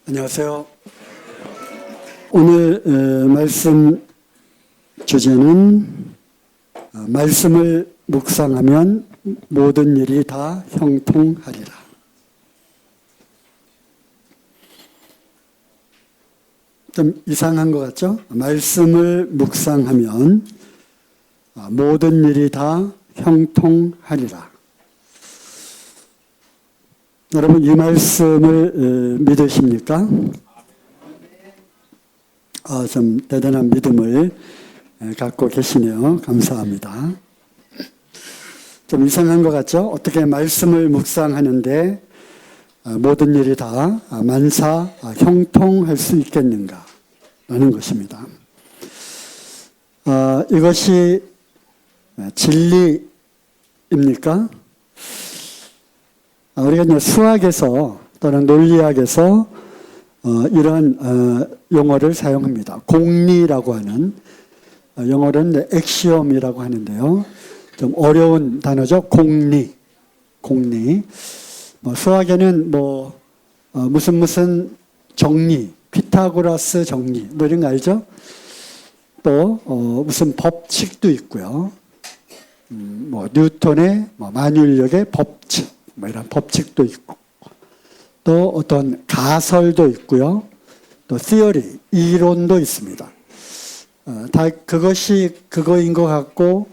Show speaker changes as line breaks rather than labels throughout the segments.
안녕하세요. 오늘 말씀 주제는 말씀을 묵상하면 모든 일이 다 형통하리라. 좀 이상한 것 같죠? 말씀을 묵상하면 모든 일이 다 형통하리라. 여러분 이 말씀을 믿으십니까? 좀 대단한 믿음을 갖고 계시네요. 감사합니다. 좀 이상한 것 같죠? 어떻게 말씀을 묵상하는데 모든 일이 다 만사 형통할 수 있겠는가 라는 것입니다. 이것이 진리입니까? 우리가 이제 수학에서 또는 논리학에서 이런 용어를 사용합니다. 공리라고 하는 영어로는 엑시엄이라고 하는데요. 좀 어려운 단어죠. 공리. 수학에는 무슨 정리, 피타고라스 정리 이런 거 알죠? 또 무슨 법칙도 있고요. 뉴턴의 만율력의 법칙 이런 법칙도 있고 또 어떤 가설도 있고요. 또 theory, 이론도 있습니다. 다 그것이 그거인 것 같고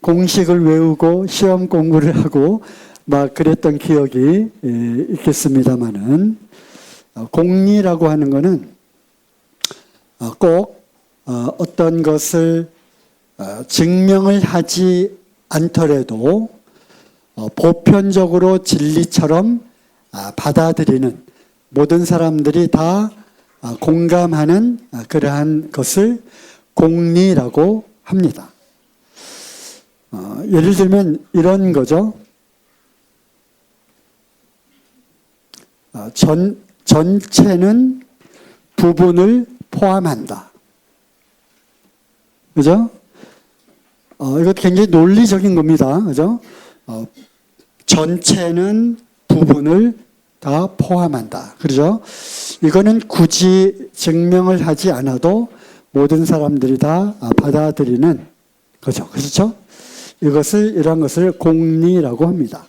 공식을 외우고 시험 공부를 하고 막 그랬던 기억이 있겠습니다만은 공리라고 하는 것은 꼭 어떤 것을 증명을 하지 않더라도 보편적으로 진리처럼 받아들이는 모든 사람들이 다 공감하는 그러한 것을 공리라고 합니다. 예를 들면 이런 거죠. 전체는 부분을 포함한다. 그죠? 이거 굉장히 논리적인 겁니다. 그죠? 전체는 부분을 다 포함한다. 그렇죠? 이거는 굳이 증명을 하지 않아도 모든 사람들이 다 받아들이는 거죠. 그렇죠? 이런 것을 공리라고 합니다.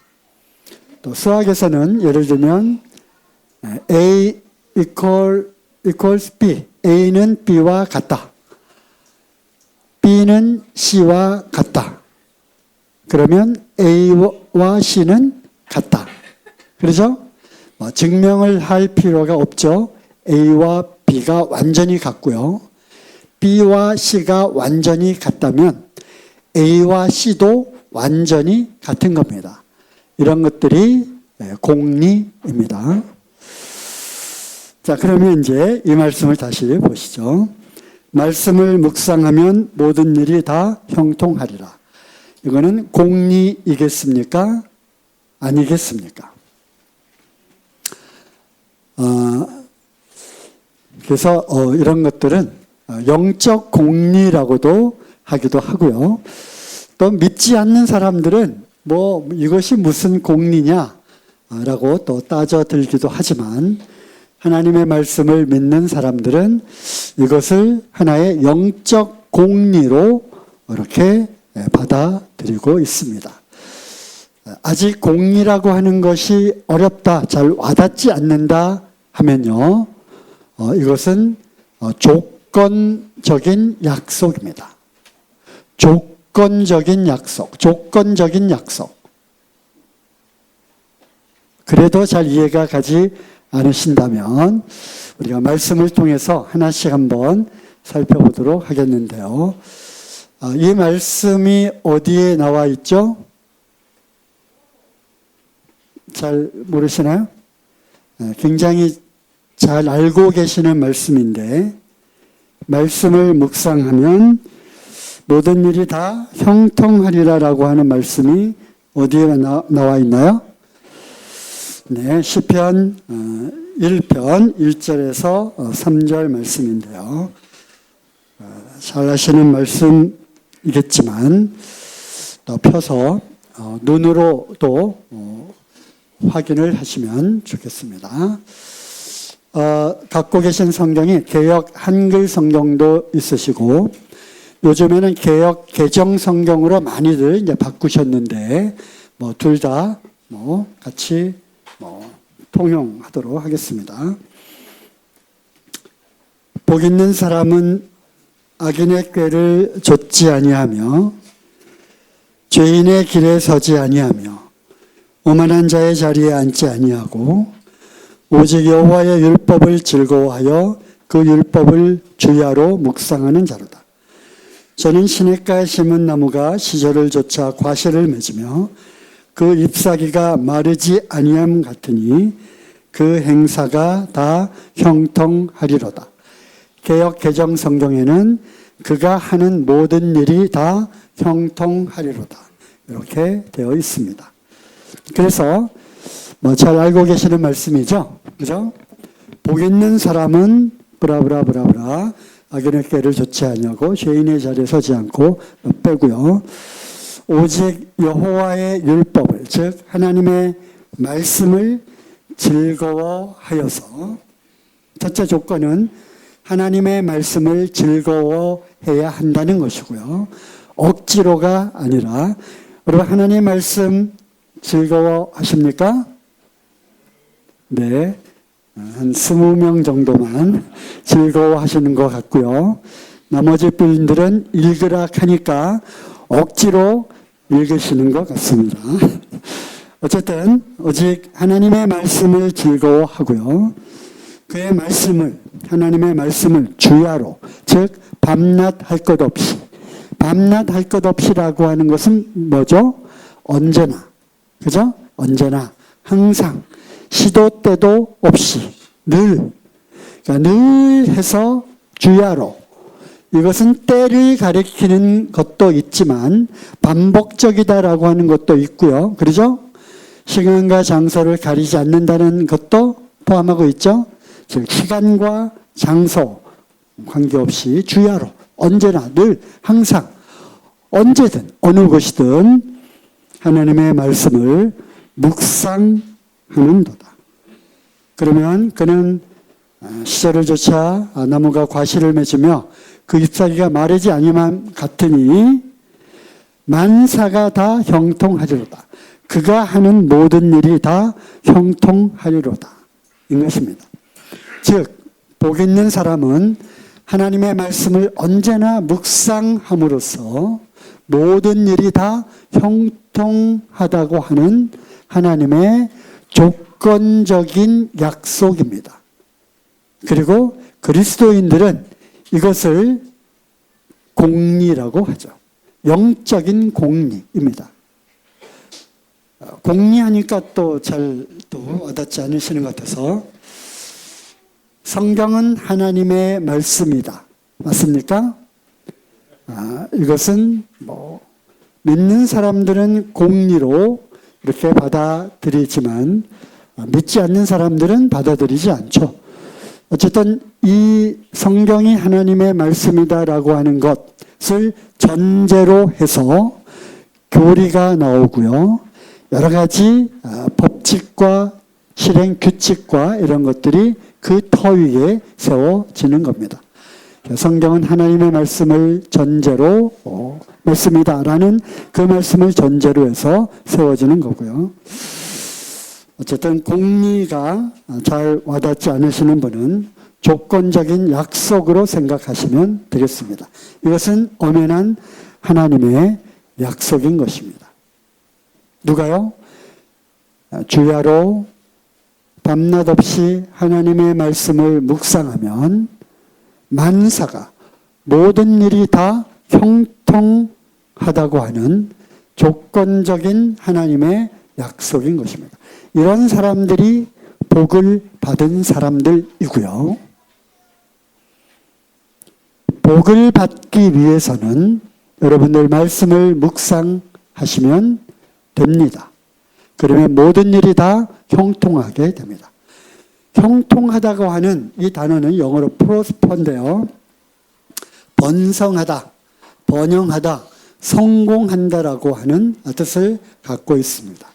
또 수학에서는 예를 들면 A equals B. A는 B와 같다. B는 C와 같다. 그러면 A와 C는 같다. 그렇죠? 증명을 할 필요가 없죠. A와 B가 완전히 같고요. B와 C가 완전히 같다면 A와 C도 완전히 같은 겁니다. 이런 것들이 공리입니다. 자, 그러면 이제 이 말씀을 다시 보시죠. 말씀을 묵상하면 모든 일이 다 형통하리라. 이거는 공리이겠습니까? 아니겠습니까? 그래서 이런 것들은 영적 공리라고도 하기도 하고요. 또 믿지 않는 사람들은 이것이 무슨 공리냐라고 또 따져들기도 하지만 하나님의 말씀을 믿는 사람들은 이것을 하나의 영적 공리로 이렇게 받아들이고 있습니다. 아직 공리라고 하는 것이 어렵다, 잘 와닿지 않는다 하면요. 이것은 조건적인 약속입니다. 조건적인 약속. 그래도 잘 이해가 가지 않으신다면 우리가 말씀을 통해서 하나씩 한번 살펴보도록 하겠는데요. 이 말씀이 어디에 나와 있죠? 잘 모르시나요? 굉장히 잘 알고 계시는 말씀인데 말씀을 묵상하면 모든 일이 다 형통하리라라고 하는 말씀이 어디에 나와 있나요? 네, 시편 1편 1절에서 3절 말씀인데요. 잘 아시는 말씀이겠지만 또 펴서 눈으로도 확인을 하시면 좋겠습니다. 갖고 계신 성경이 개역 한글 성경도 있으시고 요즘에는 개역 개정 성경으로 많이들 이제 바꾸셨는데 뭐 둘 다 뭐 같이 뭐 통용하도록 하겠습니다. 복 있는 사람은 악인의 꾀를 좇지 아니하며 죄인의 길에 서지 아니하며 오만한 자의 자리에 앉지 아니하고 오직 여호와의 율법을 즐거워하여 그 율법을 주야로 묵상하는 자로다. 저는 시냇가에 심은 나무가 시절을 좇아 과실을 맺으며 그 잎사귀가 마르지 아니함 같으니 그 행사가 다 형통하리로다. 개역 개정 성경에는 그가 하는 모든 일이 다 형통하리로다. 이렇게 되어 있습니다. 그래서 뭐 잘 알고 계시는 말씀이죠. 그죠? 복 있는 사람은 브라브라브라브라 악인의 꾀를 좇지 아니하고 죄인의 자리에 서지 않고 빼고요. 오직 여호와의 율법을 즉 하나님의 말씀을 즐거워하여서 첫째 조건은 하나님의 말씀을 즐거워해야 한다는 것이고요. 억지로가 아니라 여러분 하나님의 말씀 즐거워하십니까? 네. 한 20명 정도만 즐거워하시는 것 같고요. 나머지 분들은 읽으라 하니까 억지로 읽으시는 것 같습니다. 어쨌든 오직 하나님의 말씀을 즐거워하고요. 그의 말씀을 하나님의 말씀을 주야로 즉 밤낮 할 것 없이 밤낮 할 것 없이라고 하는 것은 뭐죠? 언제나 그죠? 언제나 항상 시도 때도 없이 늘 그러니까 늘 해서 주야로 이것은 때를 가리키는 것도 있지만 반복적이다라고 하는 것도 있고요. 그렇죠? 시간과 장소를 가리지 않는다는 것도 포함하고 있죠. 즉 시간과 장소 관계없이 주야로 언제나 늘 항상 언제든 어느 곳이든 하나님의 말씀을 묵상하는 도다. 그러면 그는 시절을 좇아 나무가 과실을 맺으며 그 잎사귀가 마르지 아니함 같으니 만사가 다 형통하리로다. 그가 하는 모든 일이 다 형통하리로다. 이 것입니다. 즉 복 있는 사람은 하나님의 말씀을 언제나 묵상함으로써 모든 일이 다 형통하다고 하는 하나님의 조건적인 약속입니다. 그리고 그리스도인들은 이것을 공리라고 하죠. 영적인 공리입니다. 공리하니까 또 잘 와닿지 않으시는 것 같아서 성경은 하나님의 말씀이다. 맞습니까? 이것은 뭐 믿는 사람들은 공리로 이렇게 받아들이지만 믿지 않는 사람들은 받아들이지 않죠. 어쨌든 이 성경이 하나님의 말씀이다라고 하는 것을 전제로 해서 교리가 나오고요. 여러 가지 법칙과 실행 규칙과 이런 것들이 그 터 위에 세워지는 겁니다. 성경은 하나님의 말씀을 전제로 말씀이다라는 그 말씀을 전제로 해서 세워지는 거고요. 어쨌든 공리가 잘 와닿지 않으시는 분은 조건적인 약속으로 생각하시면 되겠습니다. 이것은 엄연한 하나님의 약속인 것입니다. 누가요? 주야로 밤낮 없이 하나님의 말씀을 묵상하면 만사가 모든 일이 다 형통하다고 하는 조건적인 하나님의 약속인 것입니다. 이런 사람들이 복을 받은 사람들이고요. 복을 받기 위해서는 여러분들 말씀을 묵상하시면 됩니다. 그러면 모든 일이 다 형통하게 됩니다. 형통하다고 하는 이 단어는 영어로 prosper인데요. 번성하다, 번영하다, 성공한다라고 하는 뜻을 갖고 있습니다.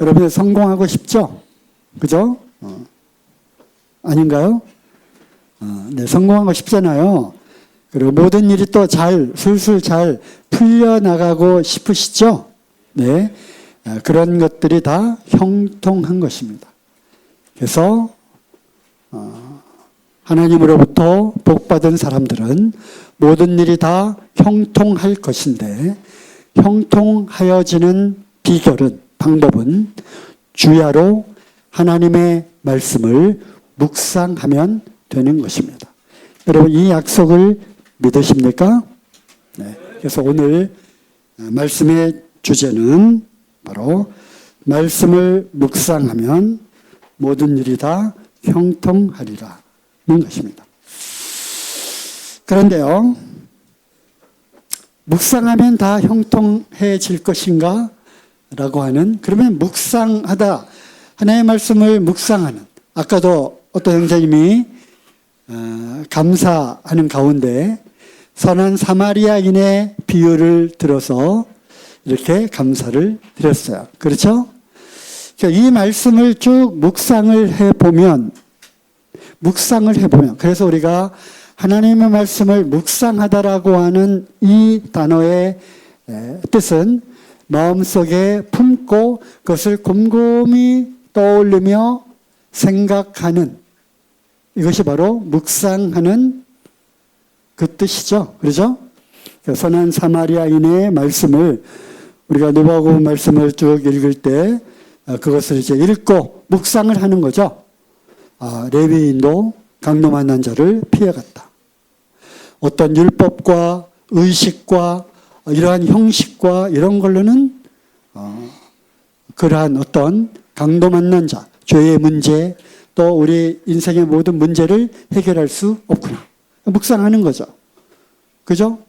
여러분 성공하고 싶죠? 그죠? 아닌가요? 네, 성공한 거 쉽잖아요. 그리고 모든 일이 또 술술 잘 풀려나가고 싶으시죠? 네. 그런 것들이 다 형통한 것입니다. 그래서, 하나님으로부터 복받은 사람들은 모든 일이 다 형통할 것인데, 형통하여지는 비결은, 방법은 주야로 하나님의 말씀을 묵상하면 되는 것입니다. 여러분, 이 약속을 믿으십니까? 네. 그래서 오늘 말씀의 주제는 바로 말씀을 묵상하면 모든 일이 다 형통하리라는 것입니다. 그런데요, 묵상하면 다 형통해질 것인가? 라고 하는, 그러면 묵상하다, 하나님의 말씀을 묵상하는, 아까도 어떤 형제님이 감사하는 가운데 선한 사마리아인의 비유를 들어서 이렇게 감사를 드렸어요. 그렇죠? 이 말씀을 쭉 묵상을 해보면, 그래서 우리가 하나님의 말씀을 묵상하다라고 하는 이 단어의 뜻은 마음속에 품고 그것을 곰곰이 떠올리며 생각하는, 이것이 바로 묵상하는 그 뜻이죠. 그렇죠? 선한 사마리아인의 말씀을, 우리가 누가복음 말씀을 쭉 읽을 때 그것을 이제 읽고 묵상을 하는 거죠. 레위인도 강도 만난 자를 피해갔다. 어떤 율법과 의식과 이러한 형식과 이런 걸로는 그러한 어떤 강도 만난 자, 죄의 문제, 또 우리 인생의 모든 문제를 해결할 수 없구나. 묵상하는 거죠. 그죠?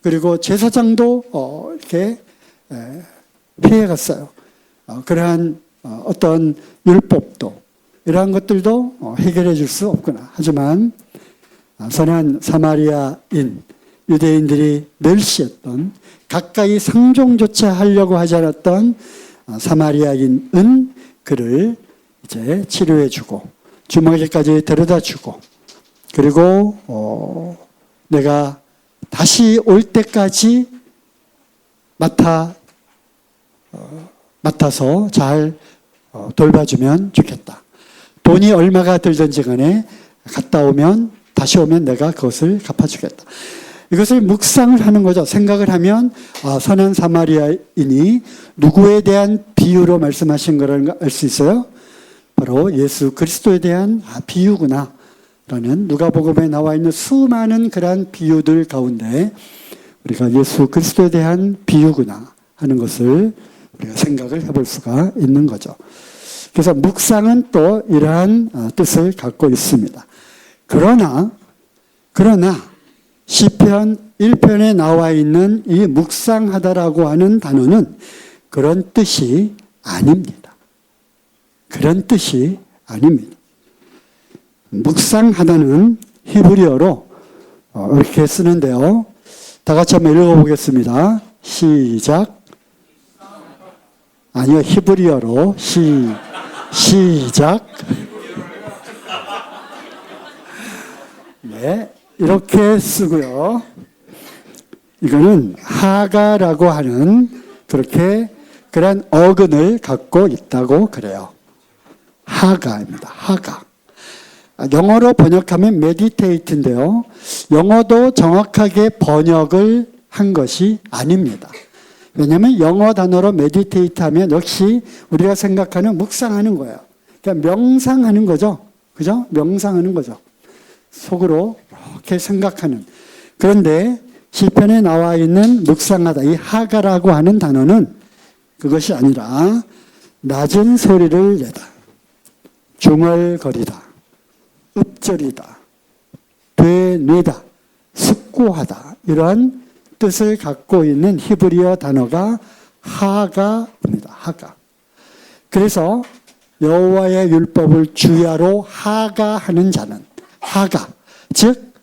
그리고 제사장도 이렇게 피해갔어요. 그러한 어떤 율법도, 이러한 것들도 해결해 줄 수 없구나. 하지만 선한 사마리아인, 유대인들이 멸시했던, 가까이 상종조차 하려고 하지 않았던 사마리아인은 그를 이제 치료해주고 주막에까지 데려다주고, 그리고 내가 다시 올 때까지 맡아서 잘 돌봐주면 좋겠다. 돈이 얼마가 들든지 간에 갔다 오면, 다시 오면 내가 그것을 갚아주겠다. 이것을 묵상을 하는 거죠. 생각을 하면 선한 사마리아인이 누구에 대한 비유로 말씀하신 거라는 걸 알 수 있어요. 바로 예수 그리스도에 대한 비유구나 라는, 누가복음에 나와 있는 수많은 그러한 비유들 가운데 우리가 예수 그리스도에 대한 비유구나 하는 것을 우리가 생각을 해볼 수가 있는 거죠. 그래서 묵상은 또 이러한 뜻을 갖고 있습니다. 그러나 시편 1편에 나와 있는 이 묵상하다라고 하는 단어는 그런 뜻이 아닙니다. 그런 뜻이 아닙니다. 묵상하다는 히브리어로 이렇게 쓰는데요. 다 같이 한번 읽어보겠습니다. 시작. 아니요, 히브리어로 시작. 네, 이렇게 쓰고요. 이거는 하가라고 하는 그런 어근을 갖고 있다고 그래요. 하가입니다. 하가. 영어로 번역하면 meditate인데요. 영어도 정확하게 번역을 한 것이 아닙니다. 왜냐하면 영어 단어로 meditate 하면 역시 우리가 생각하는 묵상하는 거예요. 그러니까 명상하는 거죠. 그죠? 명상하는 거죠. 속으로 이렇게 생각하는. 그런데 시편에 나와 있는 묵상하다, 이 하가라고 하는 단어는 그것이 아니라 낮은 소리를 내다, 중얼거리다, 읊조리다, 되뇌다, 숙고하다, 이러한 뜻을 갖고 있는 히브리어 단어가 하가입니다. 하가. 그래서 여호와의 율법을 주야로 하가하는 자는, 하가, 즉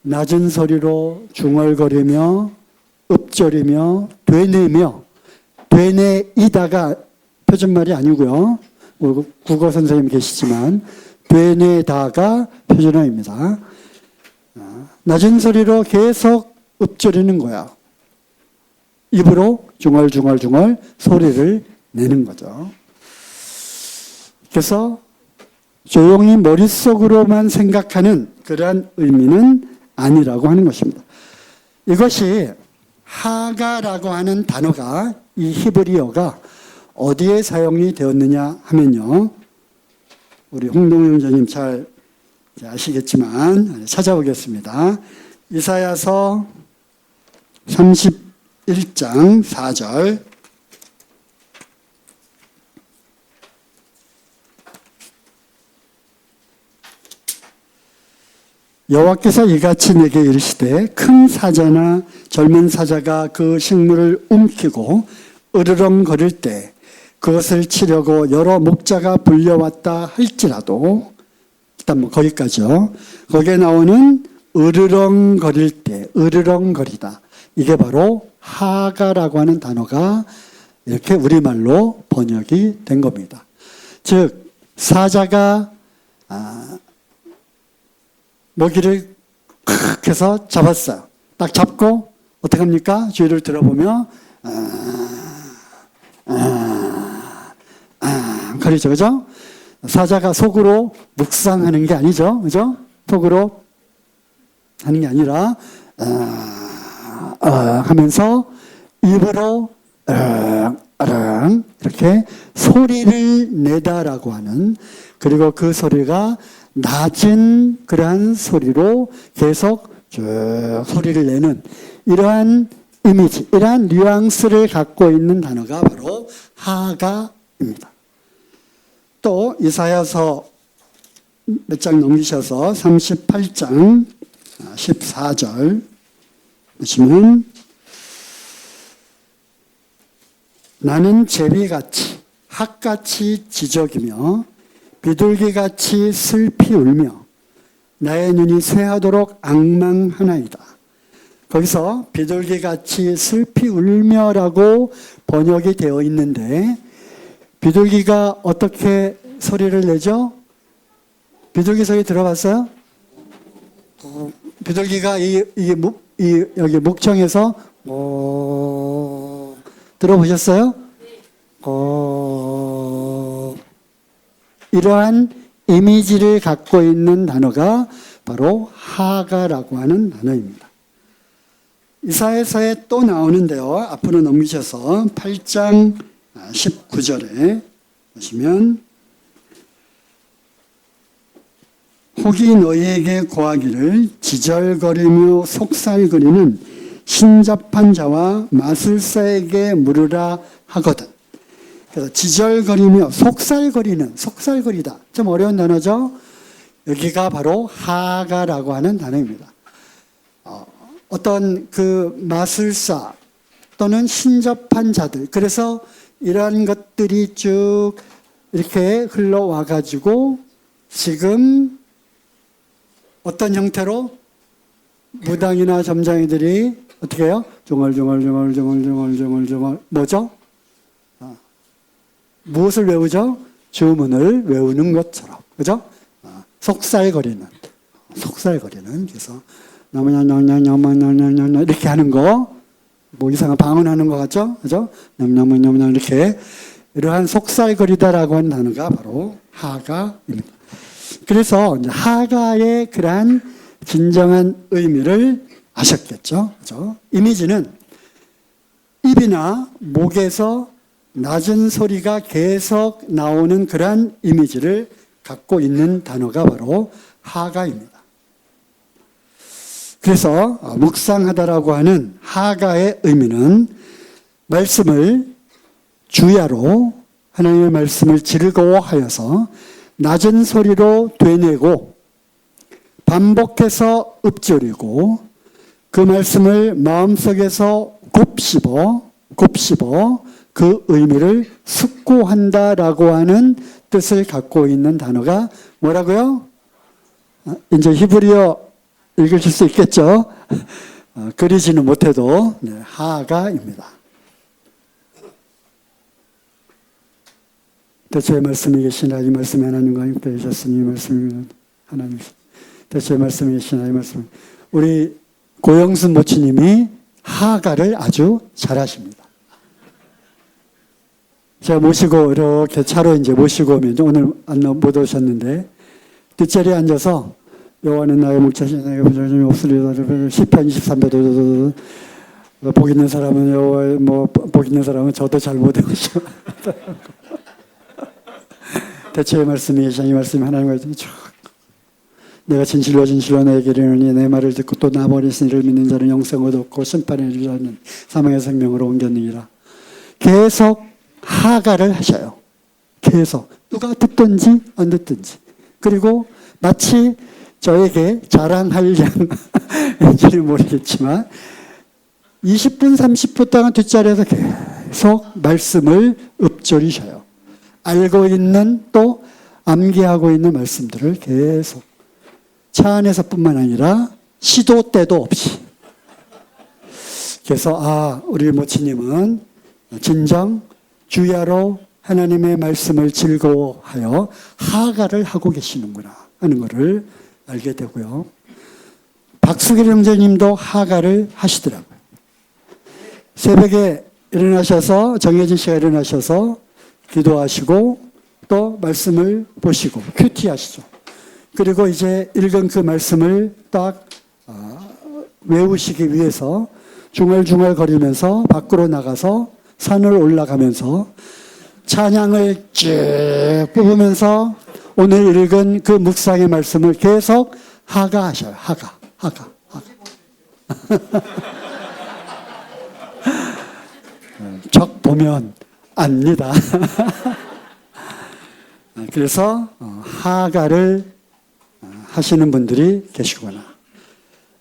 낮은 소리로 중얼거리며 읊조리며 되뇌며, 되뇌이다가 표준말이 아니고요. 국어 선생님 계시지만 되뇌다가 표준어입니다. 낮은 소리로 계속 읊조리는 거야. 입으로 중얼중얼중얼 소리를 내는 거죠. 그래서 조용히 머릿속으로만 생각하는 그러한 의미는 아니라고 하는 것입니다. 이것이 하가라고 하는 단어가 이 히브리어가 어디에 사용이 되었느냐 하면요. 우리 홍동영 전님 잘 아시겠지만 찾아보겠습니다. 이사야서 31장 4절 여호와께서 이같이 내게 이르시되 큰 사자나 젊은 사자가 그 식물을 움키고 으르렁거릴 때 그것을 치려고 여러 목자가 불려왔다 할지라도 일단 뭐 거기까지요. 거기에 나오는 으르렁거릴 때 으르렁거리다. 이게 바로 하가라고 하는 단어가 이렇게 우리말로 번역이 된 겁니다. 즉 사자가 먹이를 콱 해서 잡았어요. 딱 잡고 어떻게 합니까? 주위를 들어보며 거리죠. 그죠? 사자가 속으로 묵상하는 게 아니죠. 그죠? 속으로 하는 게 아니라 하면서 입으로 이렇게 소리를 내다라고 하는, 그리고 그 소리가 낮은 그러한 소리로 계속 쭉 소리를 내는 이러한 이미지, 이러한 뉘앙스를 갖고 있는 단어가 바로 하가입니다. 또 이사야서 몇 장 넘기셔서 38장 14절 보시면 나는 제비같이 학같이 지적이며 비둘기같이 슬피 울며 나의 눈이 쇠하도록 앙망하나이다. 거기서 비둘기같이 슬피 울며라고 번역이 되어 있는데 비둘기가 어떻게 소리를 내죠? 비둘기 소리 들어봤어요? 비둘기가 여기 목청에서 들어보셨어요? 이러한 이미지를 갖고 있는 단어가 바로 하가라고 하는 단어입니다. 이사야서에 또 나오는데요. 앞으로 넘기셔서 8장 19절에 보시면 혹이 너희에게 고하기를 지절거리며 속살거리는 신잡한 자와 마술사에게 물으라 하거든. 그래서 지절거리며 속살거리다. 좀 어려운 단어죠. 여기가 바로 하가라고 하는 단어입니다. 어떤 그 마술사 또는 신접한 자들, 그래서 이러한 것들이 쭉 이렇게 흘러와 가지고 지금 어떤 형태로 무당이나 점장이들이 어떻게 해요? 종얼종얼 뭐죠? 무엇을 외우죠? 주문을 외우는 것처럼, 그죠? 속살거리는 그래서 이렇게 하는 거, 뭐 이상한 방언하는 것 같죠? 그죠? 이렇게 이러한 속살거리다라고 하는 단어가 바로 하가입니다. 그래서 하가의 그러한 진정한 의미를 아셨겠죠? 그죠? 이미지는 입이나 목에서 낮은 소리가 계속 나오는 그러한 이미지를 갖고 있는 단어가 바로 하가입니다. 그래서 묵상하다라고 하는 하가의 의미는 말씀을 주야로 하나님의 말씀을 즐거워하여서 낮은 소리로 되뇌고 반복해서 읊조리고 그 말씀을 마음속에서 곱씹어 그 의미를 숙고한다라고 하는 뜻을 갖고 있는 단어가 뭐라고요? 이제 히브리어 읽으실 수 있겠죠? 그리지는 못해도 하가입니다. 대체의 말씀이 계시나 이 말씀이 하나님과 함께 계셨으니 이 말씀이 하나님 대체의 말씀이 계시나 이 말씀. 우리 고영순 모치님이 하가를 아주 잘하십니다. 제가 모시고 이렇게 차로 이제 모시고 오면 오늘 못 오셨는데 뒷자리에 앉아서 여호와는 나의 목자시니 나의 보좌심이 없으리로다. 시편 23편 복 있는 사람은 여호와의 복 있는 사람은 저도 잘 못 외우죠. 대체의 말씀이 계시니 이 말씀이 하나님과 내가 진실로 너에게 이르노니 내 말을 듣고 또 나버리신 이를 믿는 자는 영생을 얻고 심판에 이르는 사망의 생명으로 옮겼느니라. 계속 하가를 하셔요. 계속 누가 듣든지 안 듣든지. 그리고 마치 저에게 자랑할 양인지는 모르겠지만 20분 30분 동안 뒷자리에서 계속 말씀을 읊조리셔요. 알고 있는 또 암기하고 있는 말씀들을 계속 차 안에서뿐만 아니라 시도 때도 없이. 그래서 우리 모치님은 진정 주야로 하나님의 말씀을 즐거워하여 하가를 하고 계시는구나 하는 것을 알게 되고요. 박수길 형제님도 하가를 하시더라고요. 새벽에 일어나셔서 정혜진 씨가 일어나셔서 기도하시고 또 말씀을 보시고 큐티 하시죠. 그리고 이제 읽은 그 말씀을 딱 외우시기 위해서 중얼중얼 거리면서 밖으로 나가서 산을 올라가면서 찬양을 쭉 뽑으면서 오늘 읽은 그 묵상의 말씀을 계속 하가하셔요. 하가. 적 보면 압니다. 그래서 하가를 하시는 분들이 계시구나.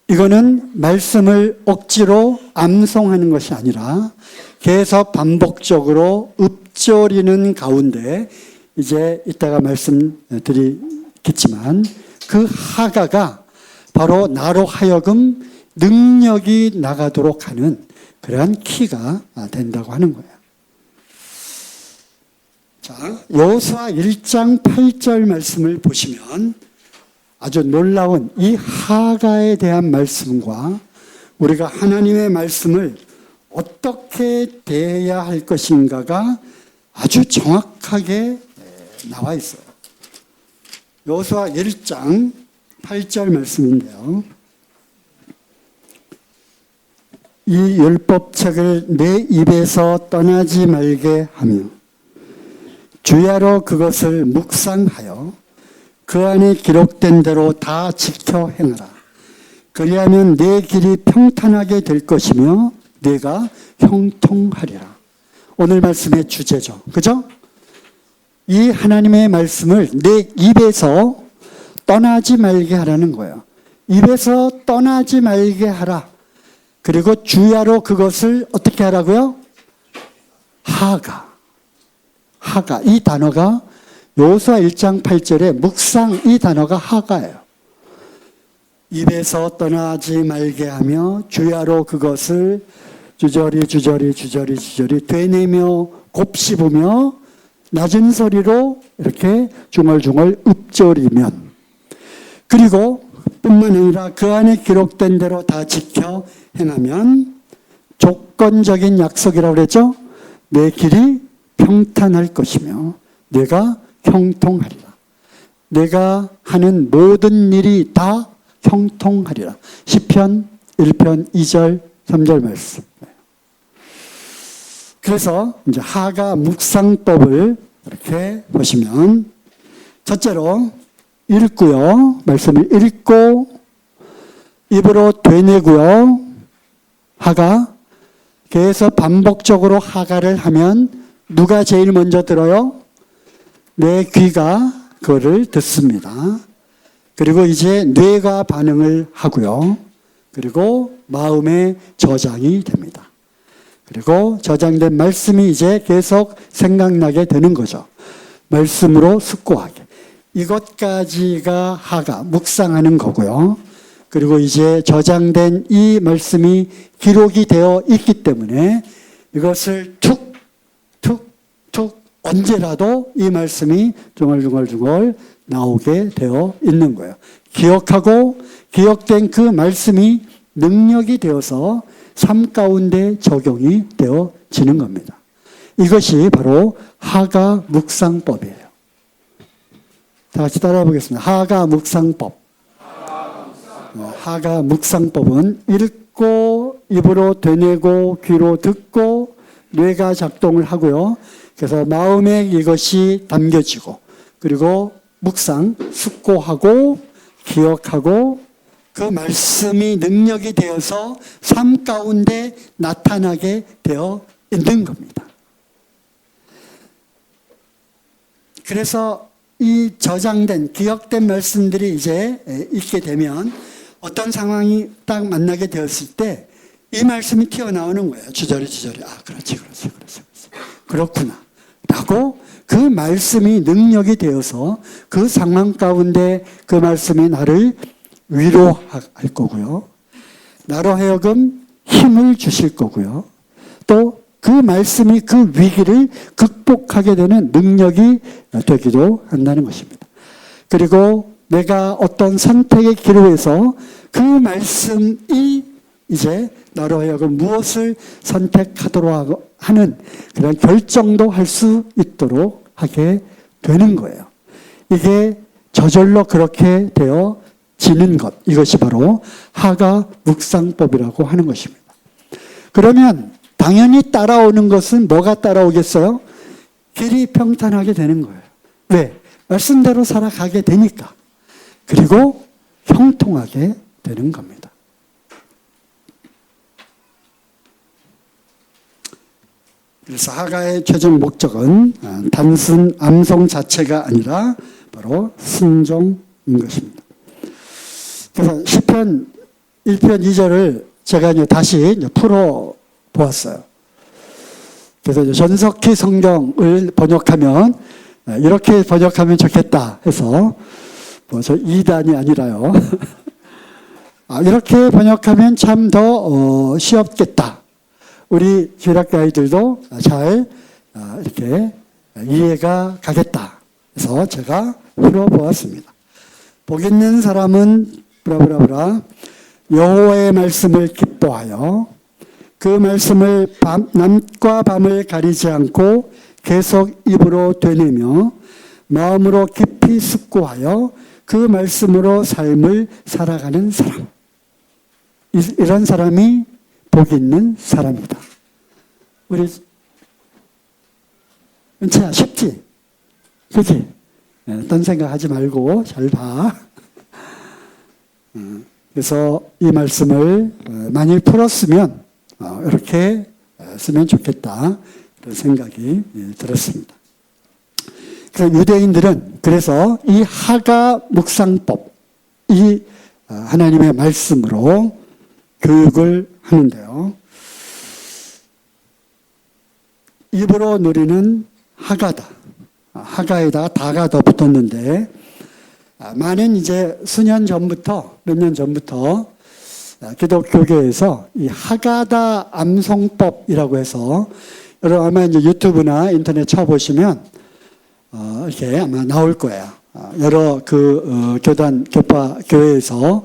이거는 말씀을 억지로 암송하는 것이 아니라 계속 반복적으로 읊조리는 가운데 이제 이따가 말씀드리겠지만 그 하가가 바로 나로 하여금 능력이 나가도록 하는 그러한 키가 된다고 하는 거예요. 자, 여호수아 1장 8절 말씀을 보시면 아주 놀라운 이 하가에 대한 말씀과 우리가 하나님의 말씀을 어떻게 대해야 할 것인가가 아주 정확하게 나와 있어요. 여호수아 1장 8절 말씀인데요. 이 율법책을 내 입에서 떠나지 말게 하며 주야로 그것을 묵상하여 그 안에 기록된 대로 다 지켜 행하라. 그리하면 내 길이 평탄하게 될 것이며 내가 형통하리라. 오늘 말씀의 주제죠. 그죠? 이 하나님의 말씀을 내 입에서 떠나지 말게 하라는 거예요. 입에서 떠나지 말게 하라. 그리고 주야로 그것을 어떻게 하라고요? 하가. 이 단어가 여호수아 1장 8절에 묵상 이 단어가 하가예요. 입에서 떠나지 말게 하며 주야로 그것을 주저리 되뇌며 곱씹으며 낮은 소리로 이렇게 중얼중얼 읊조리면 그리고 뿐만 아니라 그 안에 기록된 대로 다 지켜 행하면 조건적인 약속이라고 그랬죠. 내 길이 평탄할 것이며 내가 형통하리라. 내가 하는 모든 일이 다 형통하리라. 시편 1편 2절 3절 말씀. 그래서 이제 하가 묵상법을 이렇게 보시면 첫째로 읽고요. 말씀을 읽고 입으로 되뇌고요. 하가. 그래서 반복적으로 하가를 하면 누가 제일 먼저 들어요? 내 귀가 그거를 듣습니다. 그리고 이제 뇌가 반응을 하고요. 그리고 마음의 저장이 됩니다. 그리고 저장된 말씀이 이제 계속 생각나게 되는 거죠. 말씀으로 숙고하게. 이것까지가 하가, 묵상하는 거고요. 그리고 이제 저장된 이 말씀이 기록이 되어 있기 때문에 이것을 툭 언제라도 이 말씀이 중얼중얼 나오게 되어 있는 거예요. 기억하고 기억된 그 말씀이 능력이 되어서 삶 가운데 적용이 되어지는 겁니다. 이것이 바로 하가 묵상법이에요. 다 같이 따라해 보겠습니다. 하가 묵상법. 하가 묵상법은 읽고 입으로 되뇌고 귀로 듣고 뇌가 작동을 하고요. 그래서 마음에 이것이 담겨지고 그리고 묵상, 숙고하고 기억하고 그 말씀이 능력이 되어서 삶 가운데 나타나게 되어 있는 겁니다. 그래서 이 저장된 기억된 말씀들이 이제 있게 되면 어떤 상황이 딱 만나게 되었을 때 이 말씀이 튀어나오는 거예요. 주저리 그렇지. 그렇구나 라고 그 말씀이 능력이 되어서 그 상황 가운데 그 말씀이 나를 위로할 거고요. 나로 하여금 힘을 주실 거고요. 또 그 말씀이 그 위기를 극복하게 되는 능력이 되기도 한다는 것입니다. 그리고 내가 어떤 선택의 기로에서 그 말씀이 이제 나로 하여금 무엇을 선택하도록 하는 그런 결정도 할 수 있도록 하게 되는 거예요. 이게 저절로 그렇게 되어지는 것, 이것이 바로 하가 묵상법이라고 하는 것입니다. 그러면 당연히 따라오는 것은 뭐가 따라오겠어요? 길이 평탄하게 되는 거예요. 왜? 말씀대로 살아가게 되니까. 그리고 형통하게 되는 겁니다. 그래서 하가의 최종 목적은 단순 암송 자체가 아니라 바로 순종인 것입니다. 그래서 시편 1편 2절을 제가 다시 풀어 보았어요. 그래서 전석희 성경을 번역하면 이렇게 번역하면 좋겠다 해서 저 2단이 아니라요. 이렇게 번역하면 참 더 쉬웠겠다. 우리 주일학교 아이들도 잘 이렇게 이해가 가겠다. 그래서 제가 풀어보았습니다. 복 있는 사람은 여호와의 말씀을 기뻐하여 그 말씀을 낮과 밤을 가리지 않고 계속 입으로 되뇌며 마음으로 깊이 숙고하여 그 말씀으로 삶을 살아가는 사람. 이런 사람이 복 있는 사람이다. 우리 은채야 쉽지? 그렇지? 딴 생각하지 말고 잘 봐. 그래서 이 말씀을 많이 풀었으면 이렇게 쓰면 좋겠다 그런 생각이 들었습니다. 그래서 유대인들은 그래서 이 하가 묵상법, 이 하나님의 말씀으로 교육을 하는데요. 입으로 누리는 하가다. 하가에다가 다가 더 붙었는데 많은 이제 수년 전부터 몇 년 전부터 기독교계에서 이 하가다 암송법이라고 해서 여러분 아마 이제 유튜브나 인터넷 쳐보시면 이렇게 아마 나올 거예요. 여러 교파 교회에서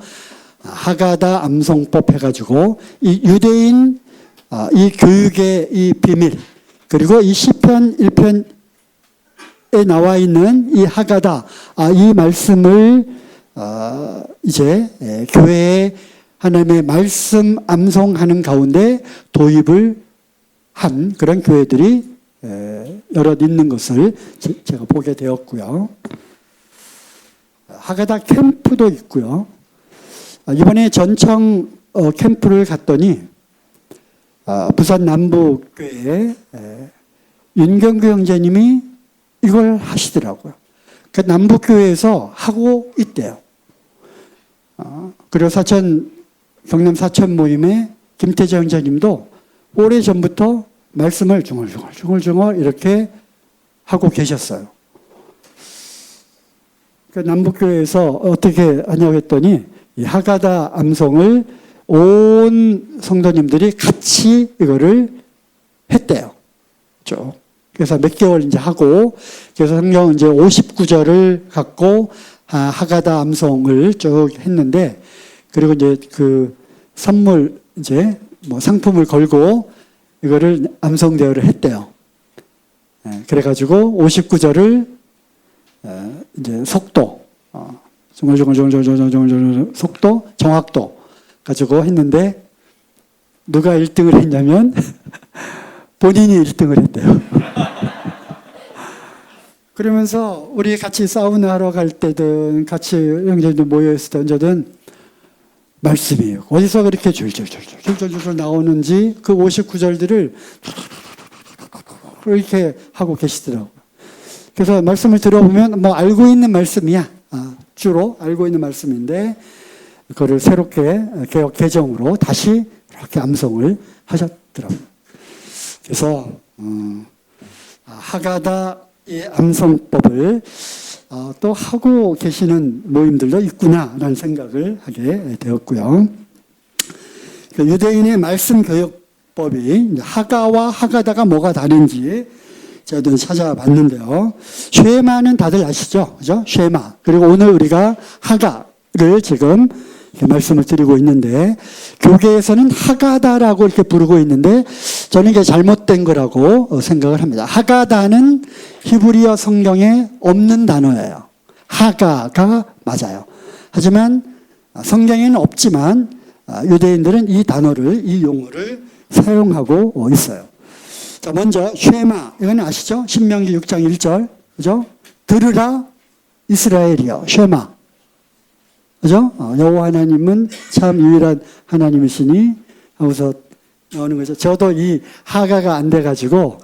하가다 암송법 해가지고 이 유대인 이 교육의 이 비밀 그리고 이 시편 1편에 나와 있는 이 하가다 이 말씀을 이제 교회에 하나님의 말씀 암송하는 가운데 도입을 한 그런 교회들이 여럿 있는 것을 제가 보게 되었고요. 하가다 캠프도 있고요. 이번에 전청 캠프를 갔더니 부산 남북교회 윤경규 형제님이 이걸 하시더라고요. 그 남북교회에서 하고 있대요. 그리고 경남 사천 모임의 김태재 형제님도 오래전부터 말씀을 중얼중얼 이렇게 하고 계셨어요. 그 남북교회에서 어떻게 하냐고 했더니 이 하가다 암송을 온 성도님들이 같이 이거를 했대요. 쭉. 그래서 몇 개월 이제 하고, 그래서 성경 이제 59절을 갖고 하가다 암송을 쭉 했는데, 그리고 이제 그 선물 이제 뭐 상품을 걸고 이거를 암송 대회를 했대요. 그래가지고 59절을 이제 속도, 속도, 정확도 가지고 했는데 누가 1등을 했냐면 본인이 1등을 했대요. 그러면서 우리 같이 사우나 하러 갈 때든 같이 형제들 모여있을 때 언제든 말씀이에요. 어디서 그렇게 줄줄줄 나오는지 그 59절들을 이렇게 하고 계시더라고요. 그래서 말씀을 들어보면 뭐 알고 있는 말씀이야. 주로 알고 있는 말씀인데 그거를 새롭게 개혁 개정으로 다시 이렇게 암송을 하셨더라고요. 그래서 하가다의 암송법을 또 하고 계시는 모임들도 있구나라는 생각을 하게 되었고요. 유대인의 말씀 교육법이 하가와 하가다가 뭐가 다른지 제가 좀 찾아봤는데요. 쉐마는 다들 아시죠? 그죠? 쉐마. 그리고 오늘 우리가 하가를 지금 말씀을 드리고 있는데 교계에서는 하가다라고 이렇게 부르고 있는데 저는 이게 잘못된 거라고 생각을 합니다. 하가다는 히브리어 성경에 없는 단어예요. 하가가 맞아요. 하지만 성경에는 없지만 유대인들은 이 단어를, 이 용어를 사용하고 있어요. 자, 먼저 쉐마, 이건 아시죠? 신명기 6장 1절, 그죠? 들으라 이스라엘이여, 쉐마. 그죠? 여호와 하나님은 참 유일한 하나님이시니 하고서 나오는 거죠. 저도 이 하가가 안 돼가지고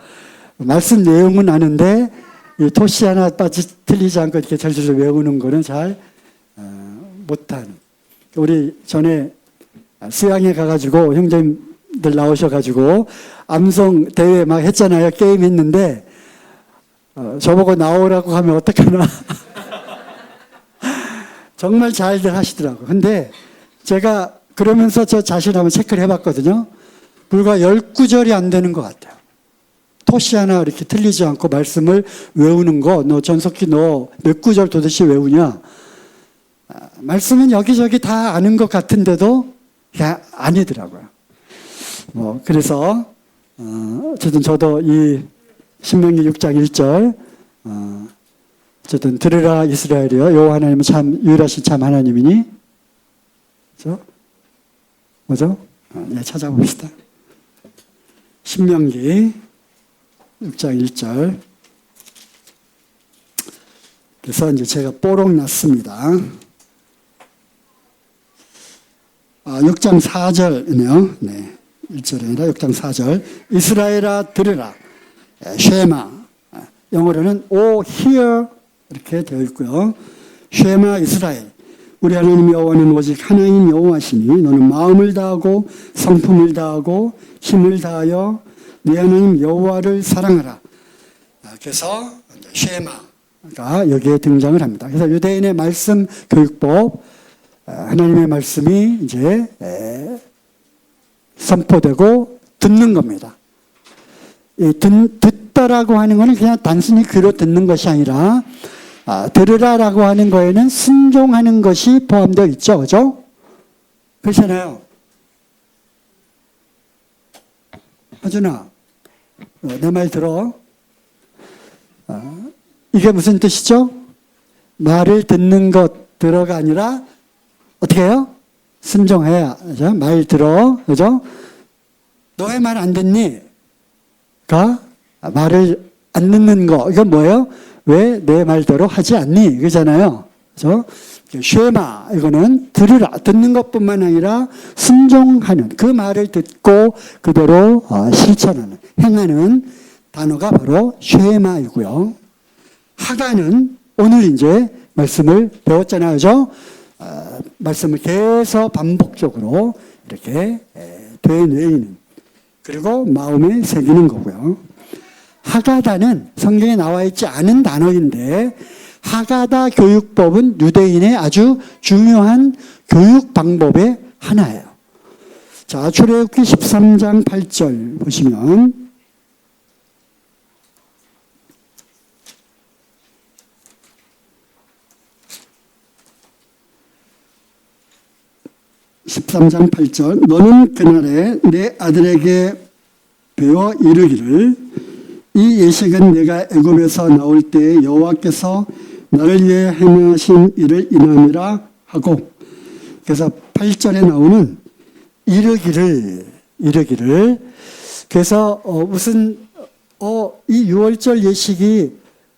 말씀 내용은 아는데 이 토시 하나 틀리지 않고 이렇게 절절절 외우는 거는 잘 못하는. 우리 전에 수양에 가가지고 형제님들 나오셔가지고 암송 대회 막 했잖아요. 게임 했는데 저보고 나오라고 하면 어떡하나. 정말 잘들 하시더라고요. 근데 제가 그러면서 저 자신 한번 체크를 해봤거든요. 불과 10구절이 안 되는 것 같아요. 토시 하나 이렇게 틀리지 않고 말씀을 외우는 거, 너 전석기 너 몇 구절 도대체 외우냐? 말씀은 여기저기 다 아는 것 같은데도 아니더라고요. 그래서 어쨌든 저도 이 신명기 6장 1절 어쨌든 들으라 이스라엘이여 여호와 하나님은 참 유일하신 참 하나님이니 뭐죠? 네, 찾아봅시다. 신명기 6장 1절. 그래서 이제 제가 뽀록 났습니다. 6장 4절이네요. 네. 1절이 아니라 6장 4절. 이스라엘아 들으라. 쉐마. 영어로는 O hear 이렇게 되어 있고요. 쉐마 이스라엘. 우리 하나님 여호와는 오직 하나님 여호와시니 너는 마음을 다하고 성품을 다하고 힘을 다하여 네 하나님 여호와를 사랑하라. 그래서 쉐마가 여기에 등장을 합니다. 그래서 유대인의 말씀 교육법, 하나님의 말씀이 이제 선포되고 듣는 겁니다. 듣다라고 하는 것은 그냥 단순히 귀로 듣는 것이 아니라 들으라라고 하는 거에는 순종하는 것이 포함되어 있죠. 그죠? 그렇잖아요. 하준아, 내 말 들어. 이게 무슨 뜻이죠? 말을 듣는 것 들어가 아니라 어떻게 해요? 순종해야. 그죠? 말 들어. 그죠? 너의 말 안 듣니? 가 말을 안 듣는 거. 이건 뭐예요? 왜 내 말대로 하지 않니? 그잖아요. 그죠? 쉐마, 이거는 들으라, 듣는 것뿐만 아니라 순종하는, 그 말을 듣고 그대로 실천하는, 행하는 단어가 바로 쉐마이고요. 하가는 오늘 이제 말씀을 배웠잖아요. 그죠? 말씀을 계속 반복적으로 이렇게 되뇌이는, 그리고 마음에 새기는 거고요. 하가다는 성경에 나와 있지 않은 단어인데 하가다 교육법은 유대인의 아주 중요한 교육 방법의 하나예요. 자, 출애굽기 13장 8절 보시면
13장 8절 너는 그날에 내 아들에게 배워 이르기를 이 예식은 내가 애굽에서 나올 때 여호와께서 나를 위해 행하신 일을 인함이라 하고, 그래서 8절에 나오는 이르기를 그래서 이 유월절 예식이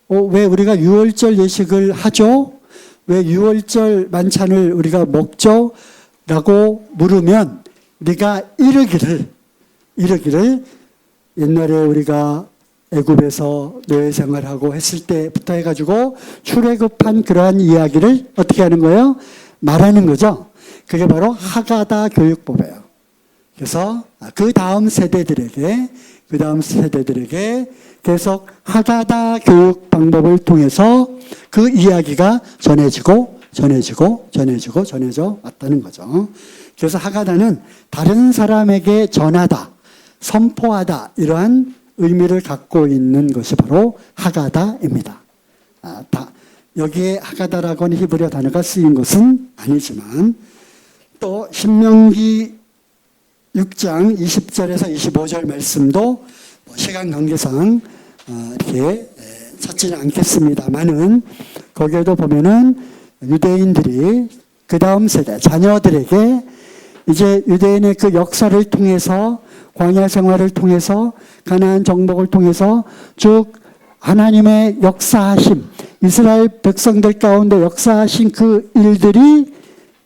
왜 우리가 유월절 예식을 하죠? 왜 유월절 만찬을 우리가 먹죠? 라고 물으면 네가 이르기를 옛날에 우리가 애굽에서 노예 생활하고 했을 때부터 해가지고 출애굽한 그러한 이야기를 어떻게 하는 거예요? 말하는 거죠. 그게 바로 하가다 교육법이에요. 그래서 그 다음 세대들에게 계속 하가다 교육 방법을 통해서 그 이야기가 전해져 왔다는 거죠. 그래서 하가다는 다른 사람에게 전하다, 선포하다 이러한 의미를 갖고 있는 것이 바로 하가다입니다. 여기에 하가다라고 하는 히브리어 단어가 쓰인 것은 아니지만 또 신명기 6장 20절에서 25절 말씀도 시간 관계상 이렇게 찾지는 않겠습니다만은 거기에도 보면은 유대인들이 그 다음 세대 자녀들에게 이제 유대인의 그 역사를 통해서 광야 생활을 통해서 가나안 정복을 통해서 쭉 하나님의 역사하심, 이스라엘 백성들 가운데 역사하신 그 일들이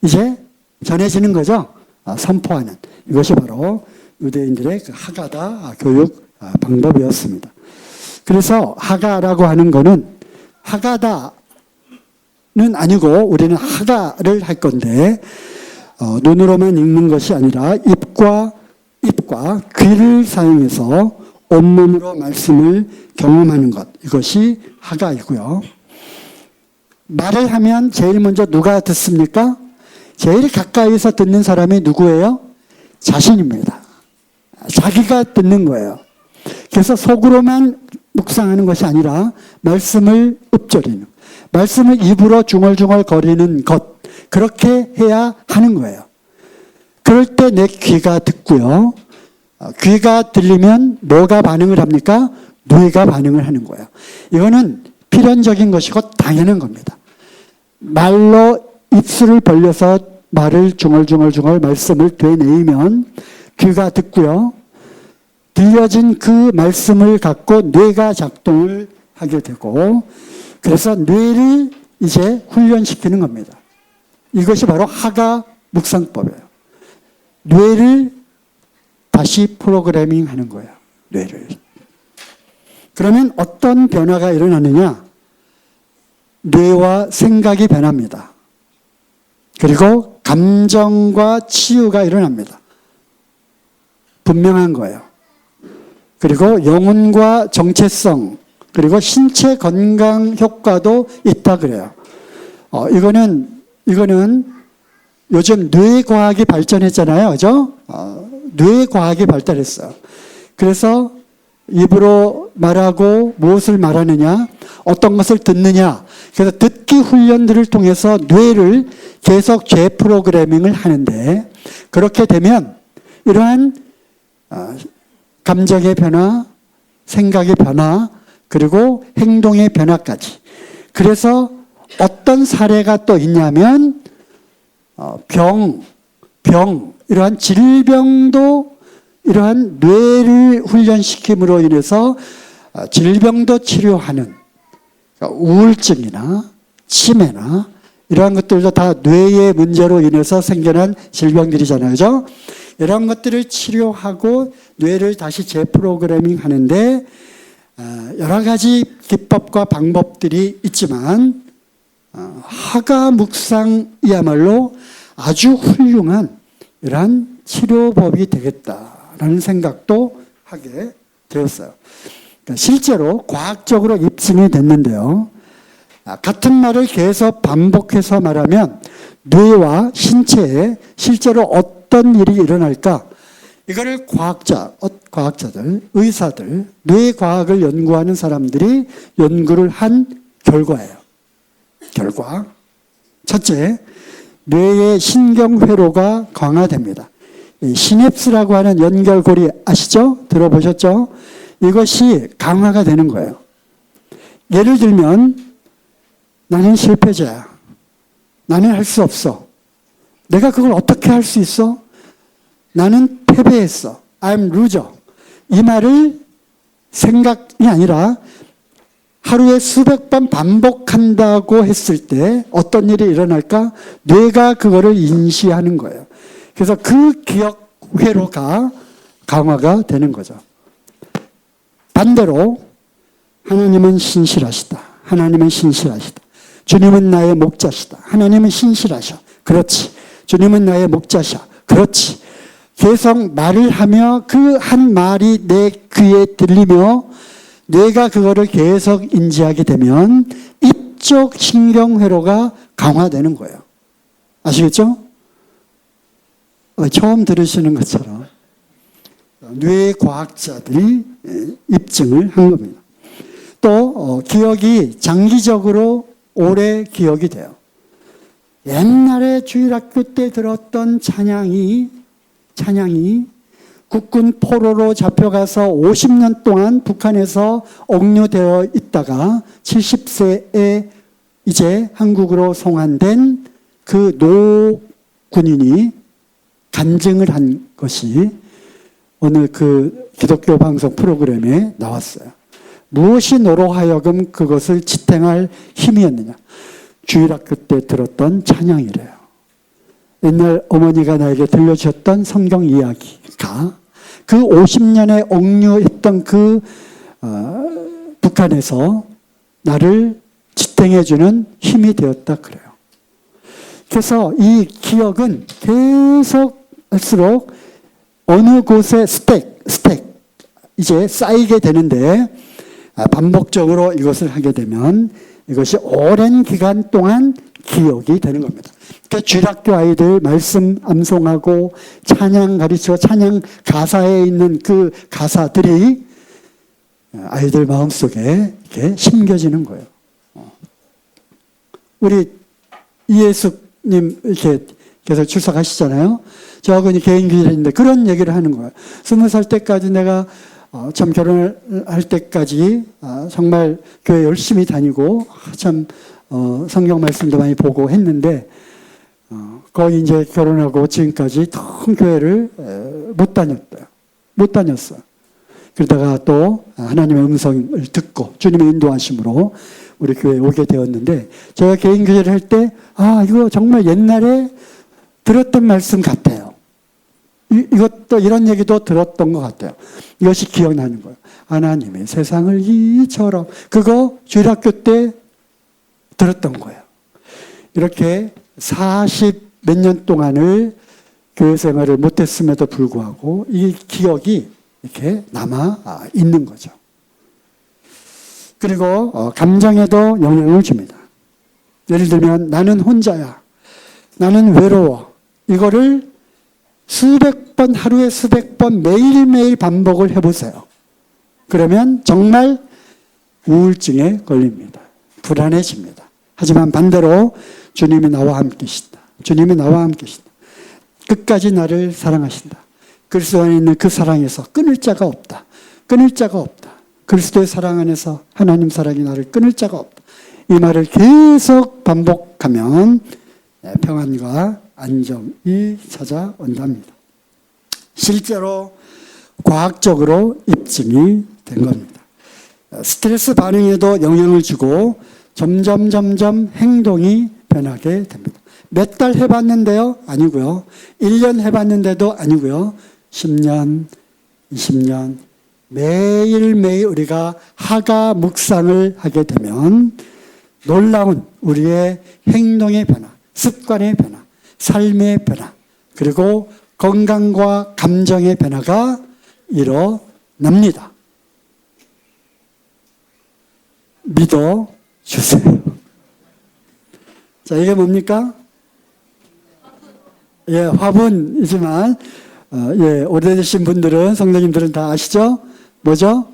이제 전해지는 거죠. 선포하는. 이것이 바로 유대인들의 그 하가다 교육 방법이었습니다. 그래서 하가라고 하는 거는 하가다는 아니고 우리는 하가를 할 건데 눈으로만 읽는 것이 아니라 입과 귀를 사용해서 온몸으로 말씀을 경험하는 것, 이것이 하가이고요. 말을 하면 제일 먼저 누가 듣습니까? 제일 가까이서 듣는 사람이 누구예요? 자신입니다. 자기가 듣는 거예요. 그래서 속으로만 묵상하는 것이 아니라 말씀을 읊조리는, 말씀을 입으로 중얼중얼 거리는 것, 그렇게 해야 하는 거예요. 그럴 때 내 귀가 듣고요. 귀가 들리면 뭐가 반응을 합니까? 뇌가 반응을 하는 거예요. 이거는 필연적인 것이고 당연한 겁니다. 말로 입술을 벌려서 말을 중얼중얼 말씀을 되뇌이면 귀가 듣고요. 들려진 그 말씀을 갖고 뇌가 작동을 하게 되고, 그래서 뇌를 이제 훈련시키는 겁니다. 이것이 바로 하가 묵상법이에요. 뇌를 다시 프로그래밍 하는 거예요. 뇌를. 그러면 어떤 변화가 일어나느냐? 뇌와 생각이 변합니다. 그리고 감정과 치유가 일어납니다. 분명한 거예요. 그리고 영혼과 정체성, 그리고 신체 건강 효과도 있다 그래요. 이거는 요즘 뇌과학이 발전했잖아요. 그죠? 뇌과학이 발달했어요. 그래서 입으로 말하고 무엇을 말하느냐, 어떤 것을 듣느냐. 그래서 듣기 훈련들을 통해서 뇌를 계속 재프로그래밍을 하는데, 그렇게 되면 이러한 감정의 변화, 생각의 변화, 그리고 행동의 변화까지. 그래서 어떤 사례가 또 있냐면 이러한 질병도 이러한 뇌를 훈련시킴으로 인해서 질병도 치료하는, 그러니까 우울증이나 치매나 이러한 것들도 다 뇌의 문제로 인해서 생겨난 질병들이잖아요. 그죠? 이런 것들을 치료하고 뇌를 다시 재프로그래밍 하는데 여러 가지 기법과 방법들이 있지만 하가 묵상이야말로 아주 훌륭한 이러한 치료법이 되겠다라는 생각도 하게 되었어요. 그러니까 실제로 과학적으로 입증이 됐는데요. 같은 말을 계속 반복해서 말하면 뇌와 신체에 실제로 어떤 일이 일어날까? 이거를 과학자들, 의사들, 뇌과학을 연구하는 사람들이 연구를 한 결과예요. 첫째, 뇌의 신경회로가 강화됩니다. 이 시냅스라고 하는 연결고리 아시죠? 들어보셨죠? 이것이 강화가 되는 거예요. 예를 들면 나는 실패자야. 나는 할 수 없어. 내가 그걸 어떻게 할 수 있어? 나는 패배했어. I'm loser. 이 말을 생각이 아니라 하루에 수백 번 반복한다고 했을 때 어떤 일이 일어날까? 뇌가 그거를 인지하는 거예요. 그래서 그 기억 회로가 강화가 되는 거죠. 반대로 하나님은 신실하시다. 하나님은 신실하시다. 주님은 나의 목자시다. 하나님은 신실하셔. 그렇지. 주님은 나의 목자셔. 그렇지. 계속 말을 하며 그 한 말이 내 귀에 들리며 뇌가 그거를 계속 인지하게 되면 이쪽 신경회로가 강화되는 거예요. 아시겠죠? 처음 들으시는 것처럼 뇌과학자들이 입증을 한 겁니다. 또 기억이 장기적으로 오래 기억이 돼요. 옛날에 주일학교 때 들었던 찬양이 국군 포로로 잡혀가서 50년 동안 북한에서 억류되어 있다가 70세에 이제 한국으로 송환된 그 노 군인이 간증을 한 것이 오늘 그 기독교 방송 프로그램에 나왔어요. 무엇이 너로 하여금 그것을 지탱할 힘이었느냐. 주일학교 때 들었던 찬양이래요. 옛날 어머니가 나에게 들려주셨던 성경 이야기가 그 50년에 억류했던 그 북한에서 나를 지탱해주는 힘이 되었다 그래요. 그래서 이 기억은 계속 할수록 어느 곳에 스택 이제 쌓이게 되는데 반복적으로 이것을 하게 되면 이것이 오랜 기간 동안 기억이 되는 겁니다. 그러니까 주일학교 아이들 말씀 암송하고 찬양 가르치고 찬양 가사에 있는 그 가사들이 아이들 마음속에 이렇게 심겨지는 거예요. 우리 이예숙님 이렇게 계속 출석하시잖아요. 저하고 개인 교제를 했는데 그런 얘기를 하는 거예요. 20살 때까지 내가 참 결혼을 할 때까지 정말 교회 열심히 다니고 참 성경 말씀도 많이 보고 했는데 거의 이제 결혼하고 지금까지 통 교회를 못 다녔어요. 그러다가 또 하나님의 음성을 듣고 주님의 인도하심으로 우리 교회에 오게 되었는데 제가 개인 교제를 할 때 이거 정말 옛날에 들었던 말씀 같아요. 이것도 이런 얘기도 들었던 것 같아요. 이것이 기억나는 거예요. 하나님의 세상을 이처럼 그거 주일학교 때 들었던 거예요. 이렇게 40 몇 년 동안을 교회 생활을 못했음에도 불구하고 이 기억이 이렇게 남아 있는 거죠. 그리고 감정에도 영향을 줍니다. 예를 들면 나는 혼자야. 나는 외로워. 이거를 수백 번, 하루에 수백 번 매일매일 반복을 해보세요. 그러면 정말 우울증에 걸립니다. 불안해집니다. 하지만 반대로 주님이 나와 함께시다. 주님이 나와 함께시다. 끝까지 나를 사랑하신다. 그리스도 안에 있는 그 사랑에서 끊을 자가 없다. 끊을 자가 없다. 그리스도의 사랑 안에서 하나님 사랑이 나를 끊을 자가 없다. 이 말을 계속 반복하면 평안과 안정이 찾아온답니다. 실제로 과학적으로 입증이 된 겁니다. 스트레스 반응에도 영향을 주고 점점 행동이 변하게 됩니다. 몇 달 해봤는데요? 아니고요. 1년 해봤는데도 아니고요. 10년, 20년 매일매일 우리가 하가 묵상을 하게 되면 놀라운 우리의 행동의 변화, 습관의 변화, 삶의 변화, 그리고 건강과 감정의 변화가 일어납니다. 믿어주세요. 자, 이게 뭡니까? 화분이지만, 오래되신 분들은, 성도님들은 다 아시죠? 뭐죠?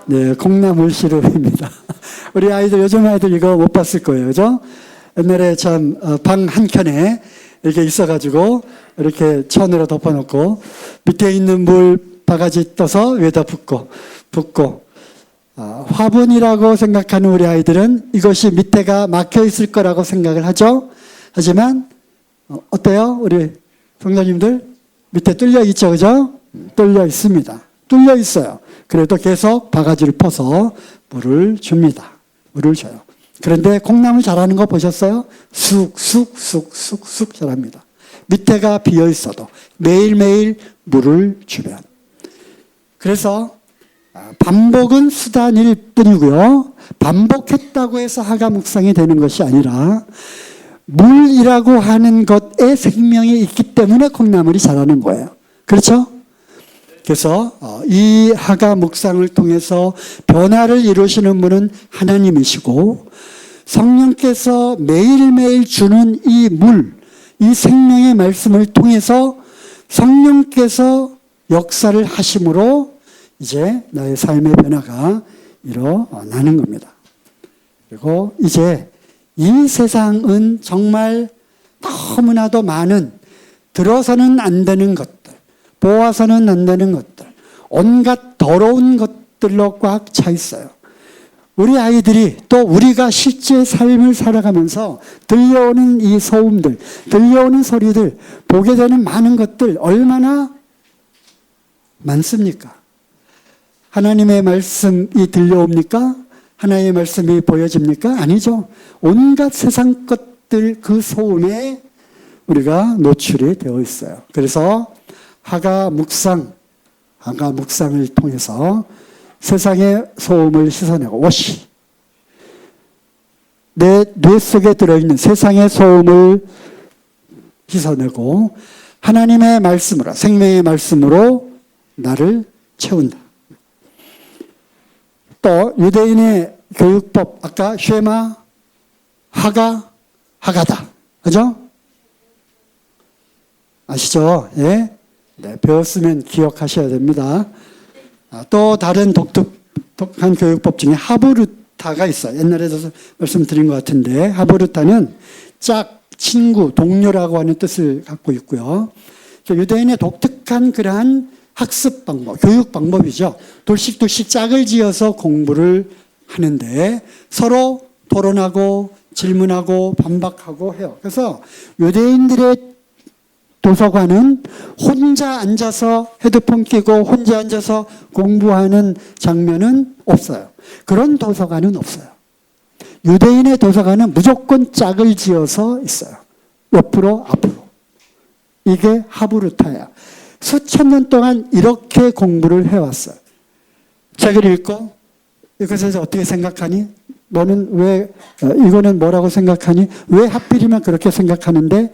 네, 콩나물 시럽입니다. 우리 아이들, 요즘 아이들 이거 못 봤을 거예요. 그죠? 옛날에 참, 방 한켠에 이렇게 있어가지고 이렇게 천으로 덮어놓고 밑에 있는 물 바가지 떠서 위에다 붓고 화분이라고 생각하는 우리 아이들은 이것이 밑에가 막혀 있을 거라고 생각을 하죠. 하지만 어때요? 우리 성도님들 밑에 뚫려 있죠, 그죠? 뚫려 있습니다. 뚫려 있어요. 그래도 계속 바가지를 퍼서 물을 줍니다. 물을 줘요. 그런데 콩나물 자라는 거 보셨어요? 쑥쑥 자랍니다. 밑에가 비어 있어도 매일매일 물을 주면. 그래서 반복은 수단일 뿐이고요. 반복했다고 해서 하가 묵상이 되는 것이 아니라 물이라고 하는 것에 생명이 있기 때문에 콩나물이 자라는 거예요. 그렇죠? 그래서 이 하가 묵상을 통해서 변화를 이루시는 분은 하나님이시고 성령께서 매일매일 주는 이 물, 이 생명의 말씀을 통해서 성령께서 역사를 하심으로 이제 나의 삶의 변화가 일어나는 겁니다. 그리고 이제 이 세상은 정말 너무나도 많은 들어서는 안 되는 것들, 보아서는 안 되는 것들, 온갖 더러운 것들로 꽉 차 있어요. 우리 아이들이 또 우리가 실제 삶을 살아가면서 들려오는 이 소음들, 들려오는 소리들, 보게 되는 많은 것들 얼마나 많습니까? 하나님의 말씀이 들려옵니까? 하나님의 말씀이 보여집니까? 아니죠. 온갖 세상 것들 그 소음에 우리가 노출이 되어 있어요. 그래서 하가 묵상을 통해서 세상의 소음을 씻어내고 워시, 내 뇌 속에 들어있는 세상의 소음을 씻어내고 하나님의 말씀으로, 생명의 말씀으로 나를 채운다. 또 유대인의 교육법, 아까 쉐마, 하가다, 그죠? 아시죠? 예? 네, 배웠으면 기억하셔야 됩니다. 또 다른 독특한 교육법 중에 하브루타가 있어요. 옛날에도 말씀드린 것 같은데 하브루타는 짝, 친구, 동료라고 하는 뜻을 갖고 있고요. 유대인의 독특한 그러한 학습 방법, 교육 방법이죠. 돌씩돌씩 짝을 지어서 공부를 하는데 서로 토론하고 질문하고 반박하고 해요. 그래서 유대인들의 도서관은 혼자 앉아서 헤드폰 끼고 혼자 앉아서 공부하는 장면은 없어요. 그런 도서관은 없어요. 유대인의 도서관은 무조건 짝을 지어서 있어요. 옆으로 앞으로. 이게 하브루타야. 수천 년 동안 이렇게 공부를 해왔어요. 책을 읽고 이것에 어떻게 생각하니? 너는 왜 이거는 뭐라고 생각하니? 왜 하필이면 그렇게 생각하는데?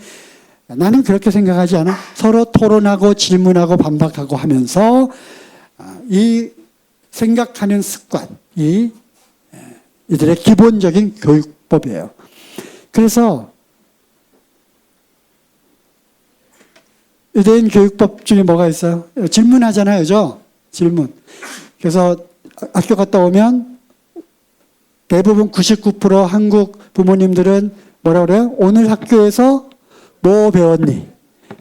나는 그렇게 생각하지 않아. 서로 토론하고 질문하고 반박하고 하면서 이 생각하는 습관, 이들의 기본적인 교육법이에요. 그래서 유대인 교육법 중에 뭐가 있어요? 질문하잖아요, 그죠? 질문. 그래서 학교 갔다 오면 대부분 99% 한국 부모님들은 뭐라 그래요? 오늘 학교에서 뭐 배웠니?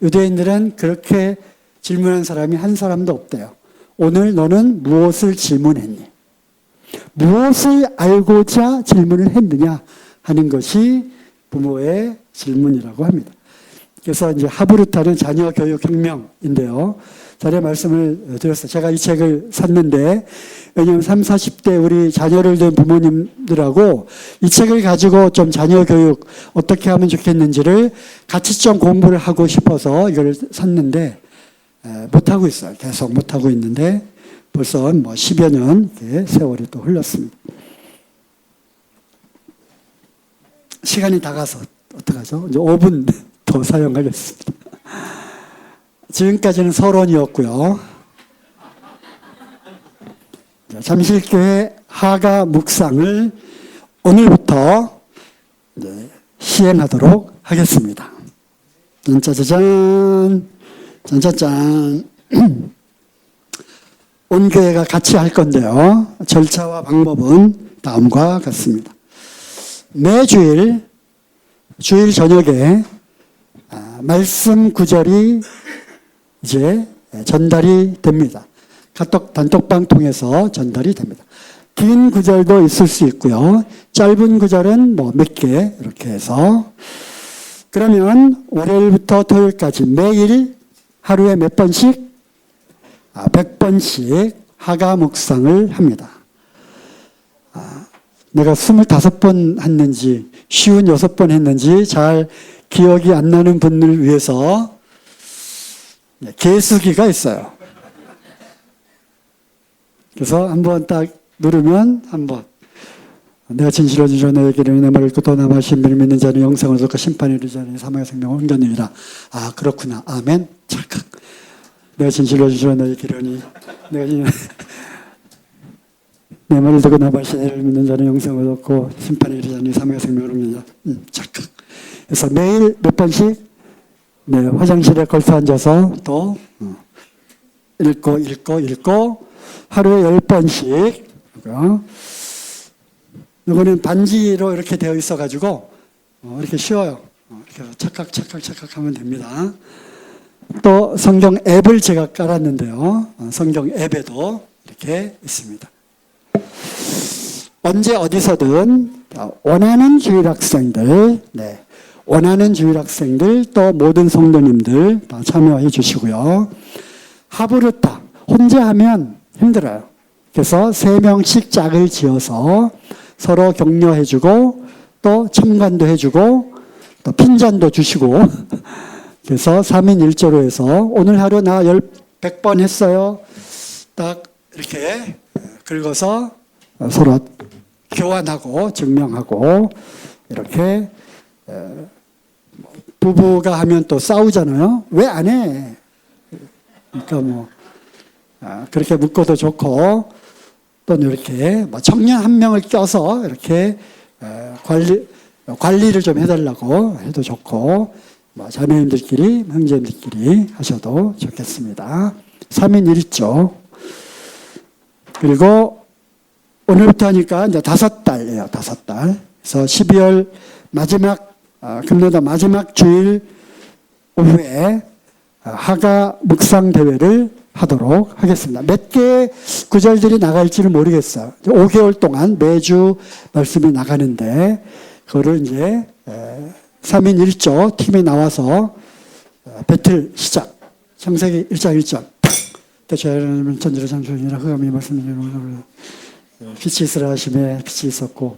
유대인들은 그렇게 질문한 사람이 한 사람도 없대요. 오늘 너는 무엇을 질문했니? 무엇을 알고자 질문을 했느냐 하는 것이 부모의 질문이라고 합니다. 그래서 이제 하브루타는 자녀 교육 혁명인데요. 전에 말씀을 드렸어요. 제가 이 책을 샀는데 왜냐하면 30, 40대 우리 자녀를 둔 부모님들하고 이 책을 가지고 좀 자녀 교육 어떻게 하면 좋겠는지를 같이 좀 공부를 하고 싶어서 이걸 샀는데 못하고 있어요. 계속 못하고 있는데 벌써 뭐 10여 년 세월이 또 흘렀습니다. 시간이 다 가서 어떡하죠? 이제 5분 더 사용하겠습니다. 지금까지는 서론이었고요. 잠실교회 하가 묵상을 오늘부터 시행하도록 하겠습니다. 짠짜자잔, 짠짜짠. 온 교회가 같이 할 건데요. 절차와 방법은 다음과 같습니다. 매주일 주일 저녁에 말씀 구절이 이제 전달이 됩니다. 카톡 단톡방 통해서 전달이 됩니다. 긴 구절도 있을 수 있고요. 짧은 구절은 뭐 몇 개 이렇게 해서 그러면 월요일부터 토요일까지 매일 하루에 몇 번씩? 100번씩 하가 묵상을 합니다. 내가 25번 했는지 56번 했는지 잘 기억이 안 나는 분들을 위해서 계수기가 있어요. 그래서 한번 딱 누르면 한번 내가 진실로 주셔 너에게 내 말을 듣고 또 나만 신비를 믿는 자는 영생을 얻고 심판에 이르지 자는 사망의 생명을 혼전이라. 아 그렇구나. 아멘. 착각. 내가 진실로 주셔 너에게 이르니 내가 내 말을 듣고 나만 신비를 믿는 자는 영생을 얻고 심판에 이르지 자는 사망의 생명을 혼전이라. 착각. 그래서 매일 몇 번씩 화장실에 걸터 앉아서 또 읽고 하루에 10번씩 이거는 반지로 이렇게 되어 있어가지고 이렇게 쉬워요. 이렇게 착각 하면 됩니다. 또 성경 앱을 제가 깔았는데요. 성경 앱에도 이렇게 있습니다. 언제 어디서든 원하는 주일 학생들, 원하는 주일 학생들 또 모든 성도님들 다 참여해 주시고요. 하브르타 혼자 하면 힘들어요. 그래서 3명씩 짝을 지어서 서로 격려해주고 또 첨관도 해주고 또 핀잔도 주시고 그래서 3인 1조로 해서 오늘 하루 나 100번 했어요. 딱 이렇게 긁어서 서로 교환하고 증명하고 이렇게 부부가 하면 또 싸우잖아요. 왜 안 해? 그러니까 그렇게 묶어도 좋고 또는 이렇게 청년 한 명을 껴서 이렇게 관리를 좀 해달라고 해도 좋고 자매님들끼리 형제님들끼리 하셔도 좋겠습니다. 3인 1조. 그리고 오늘부터 하니까 이제 5달이에요. 5달. 그래서 12월 마지막 금년도 마지막 주일 오후에 하가 묵상 대회를 하도록 하겠습니다. 몇 개의 구절들이 나갈지는 모르겠어요. 5개월 동안 매주 말씀이 나가는데 그거를 이제 3인 1조 팀에 나와서 배틀 시작. 창세기 1장 1절. 대처하는 전지를 장소이라 흑암이 말씀드리는 빛이 있으라 하심에 빛이 있었고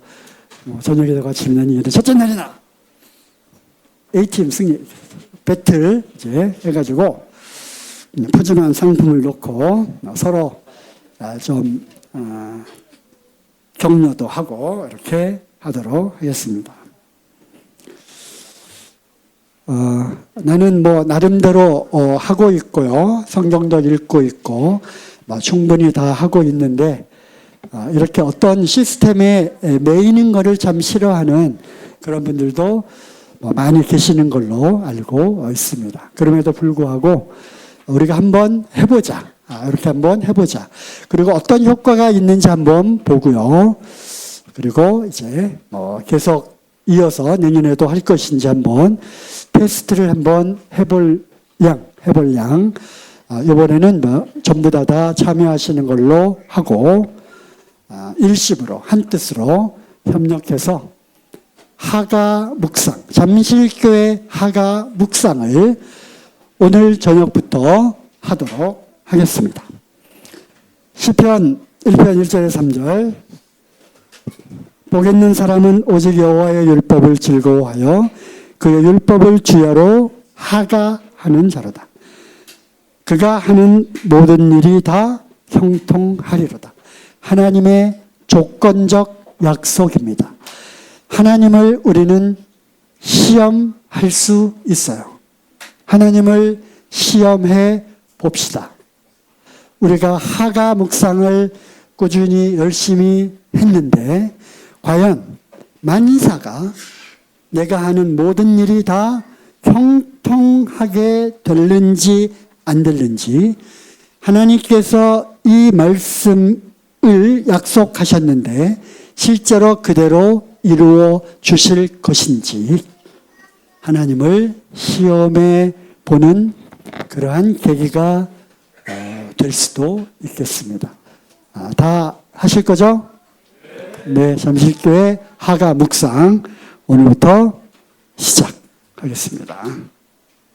저녁에 같이 있는 이는 첫째 날이나 A팀 승리 배틀 이제 해가지고 푸짐한 상품을 놓고 서로 좀 격려도 하고 이렇게 하도록 하겠습니다. 나는 나름대로 하고 있고요. 성경도 읽고 있고 충분히 다 하고 있는데 이렇게 어떤 시스템에 매이는 것을 참 싫어하는 그런 분들도 많이 계시는 걸로 알고 있습니다. 그럼에도 불구하고 우리가 한번 해보자. 이렇게 한번 해보자. 그리고 어떤 효과가 있는지 한번 보고요. 그리고 이제 계속 이어서 내년에도 할 것인지 한번 테스트를 한번 해볼 양. 이번에는 전부 다 참여하시는 걸로 하고 일심으로 한 뜻으로 협력해서 하가 묵상, 잠실교회 하가 묵상을 오늘 저녁부터 하도록 하겠습니다. 시편 1편 1절에 3절 복 있는 사람은 오직 여호와의 율법을 즐거워하여 그의 율법을 주야로 하가하는 자로다. 그가 하는 모든 일이 다 형통하리로다. 하나님의 조건적 약속입니다. 하나님을 우리는 시험할 수 있어요. 하나님을 시험해 봅시다. 우리가 하가 묵상을 꾸준히 열심히 했는데 과연 만사가 내가 하는 모든 일이 다 형통하게 될는지 안 될는지 하나님께서 이 말씀을 약속하셨는데 실제로 그대로 이루어 주실 것인지 하나님을 시험해 보는 그러한 계기가 될 수도 있겠습니다. 다 하실 거죠? 네, 잠실교회 하가 묵상 오늘부터 시작하겠습니다.